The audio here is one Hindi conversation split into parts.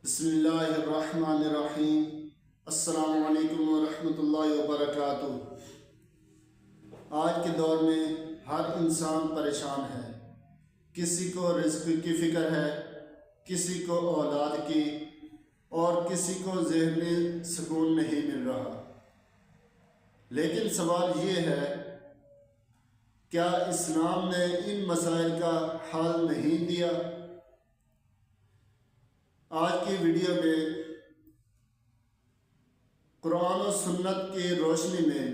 बिस्मिल्लाहिर्रहमानिर्रहीम। अस्सलामु अलैकुम वरहमतुल्लाहि वबरकातुहू। आज के दौर में हर इंसान परेशान है। किसी को रिज़्क़ की फ़िक्र है, किसी को औलाद की, और किसी को ज़हनी सुकून नहीं मिल रहा। लेकिन सवाल ये है, क्या इस्लाम ने इन मसाइल का हल नहीं दिया? आज की वीडियो में कुरान और सुन्नत की रोशनी में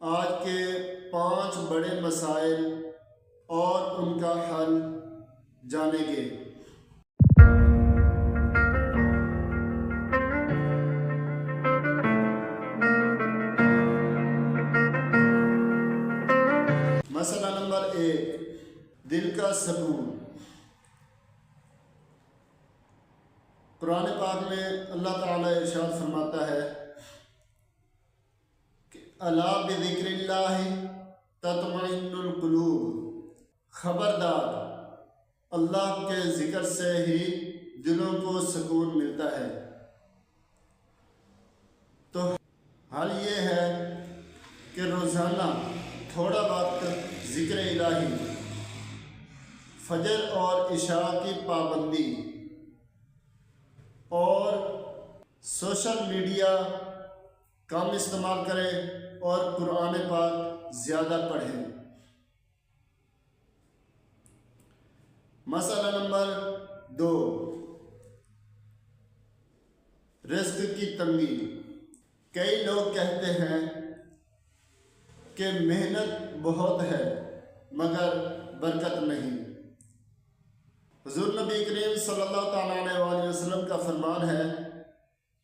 आज के 5 बड़े मसाइल और उनका हल जानेंगे। मसला नंबर 1, दिल का सुकून। कुरान पाक में अल्लाह ताला इरशाद फरमाता है कि अला बिज़िक्रिल्लाहि तत्मइन्नुल कुलूब। खबरदार, अल्लाह के ज़िक्र से ही दिलों को सुकून मिलता है। तो हल ये है कि रोज़ाना थोड़ा वक्त ज़िक्र इलाही, फजर और इशा की पाबंदी, और सोशल मीडिया कम इस्तेमाल करें और कुरान पाक ज़्यादा पढ़ें। मसला नंबर 2, रिज़्क़ की तंगी। कई लोग कहते हैं कि मेहनत बहुत है मगर बरकत नहीं। हुज़ूर नबी करीम सल्लल्लाहु अलैहि वसल्लम का फरमान है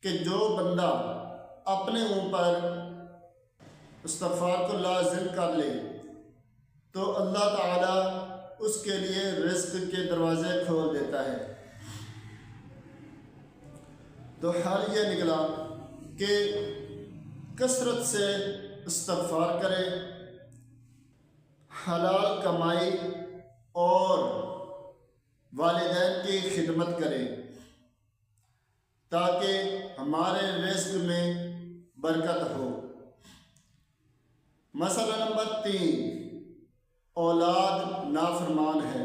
कि जो बंदा अपने ऊपर इस्तिग़फ़ार को लाज़िम कर ले तो अल्लाह ताला उसके लिए रिज़्क़ के दरवाज़े खोल देता है। तो हल ये निकला कि कसरत से इस्तिग़फ़ार करें, हलाल कमाई और वालिदैन की खिदमत करें ताकि हमारे रिज़्क़ में बरकत हो। मसला नंबर 3, औलाद नाफरमान है।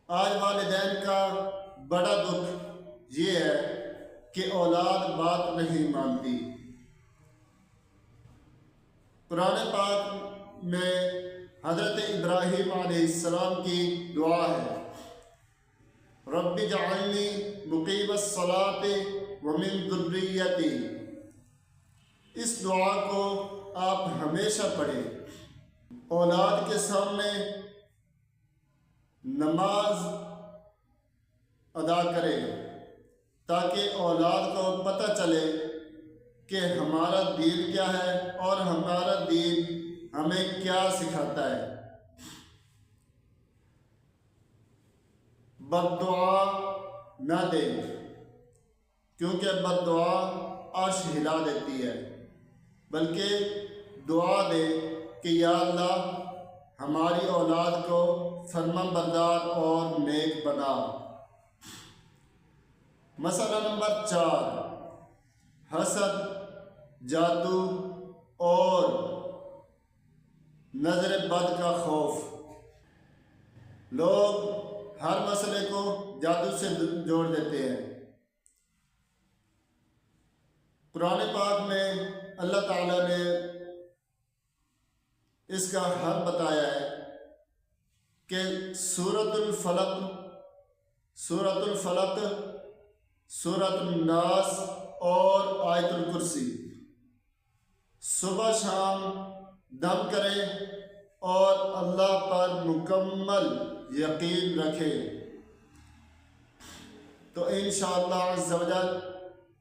आज वालिदैन का बड़ा दुख ये है कि औलाद बात नहीं मानती। कुरान पाक में हज़रत इब्राहीम अलैहिस्सलाम की दुआ है, रब्बि जअलनी मुक़ीमस्सलाति व मिन ज़ुर्रिय्यती। इस दुआ को आप हमेशा पढ़ें। औलाद के सामने नमाज अदा करें ताकि औलाद को पता चले कि हमारा दीन क्या है और हमारा दीन हमें क्या सिखाता है। बद्दुआ न दें, क्योंकि बद्दुआ अर्श हिला देती है, बल्कि दुआ दे कि या अल्लाह हमारी औलाद को फरमाबरदार और नेक बना। मसला नंबर 4, हसद, जादू और नज़र बद का खौफ। लोग हर मसले को जादू से जोड़ देते हैं। कुरान पाक में अल्लाह ताला ने इसका हल बताया है कि सूरतुल फलक, सूरतुन नास और आयतुल कुर्सी सुबह शाम दम करें और अल्लाह पर मुकम्मल यकीन रखें तो इंशाअल्लाह अज़्ज़ा वजल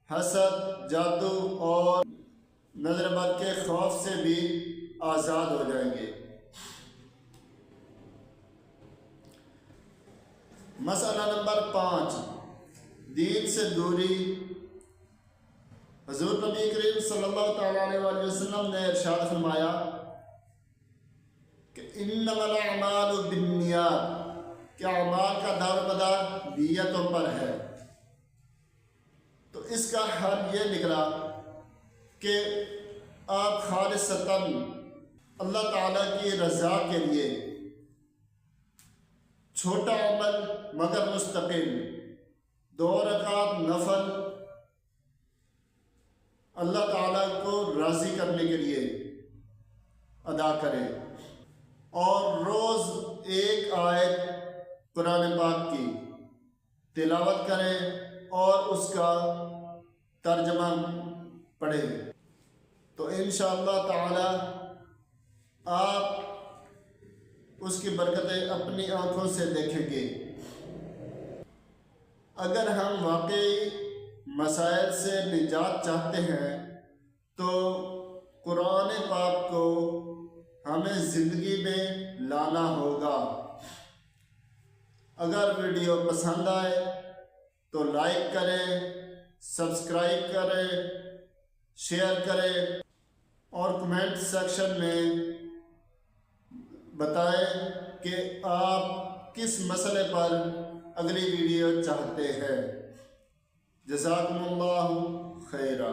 हसद, जादू और नज़र बद के खौफ से भी आज़ाद हो जाएंगे। मसला नंबर 5, दीन से दूरी। हुज़ूर नबी करीम सल्लल्लाहु अलैहि वसल्लम ने इरशाद फरमाया कि इन्नमल अमालु बिन्नियात, कि अमाल का दारोमदार नियतों पर है। तो इसका हल ये निकला कि आप खालिसतन अल्लाह ताला की रज़ा के लिए छोटा अमल मगर मुस्तकिल 2 रकात नफल अल्लाह ताला को राज़ी करने के लिए अदा करें और रोज़ एक आयत कुरान पाक की तिलावत करें और उसका तर्जमा पढ़ें। तो इंशाअल्लाह ताला आप उसकी बरकतें अपनी आँखों से देखेंगे। अगर हम वाकई मसाइल से निजात चाहते हैं तो कुरान पाक को हमें ज़िंदगी में लाना होगा। अगर वीडियो पसंद आए तो लाइक करें, सब्सक्राइब करें, शेयर करें और कमेंट सेक्शन में बताएं कि आप किस मसले पर अगली वीडियो चाहते हैं। जज़ाकुमुल्लाहु खैरा।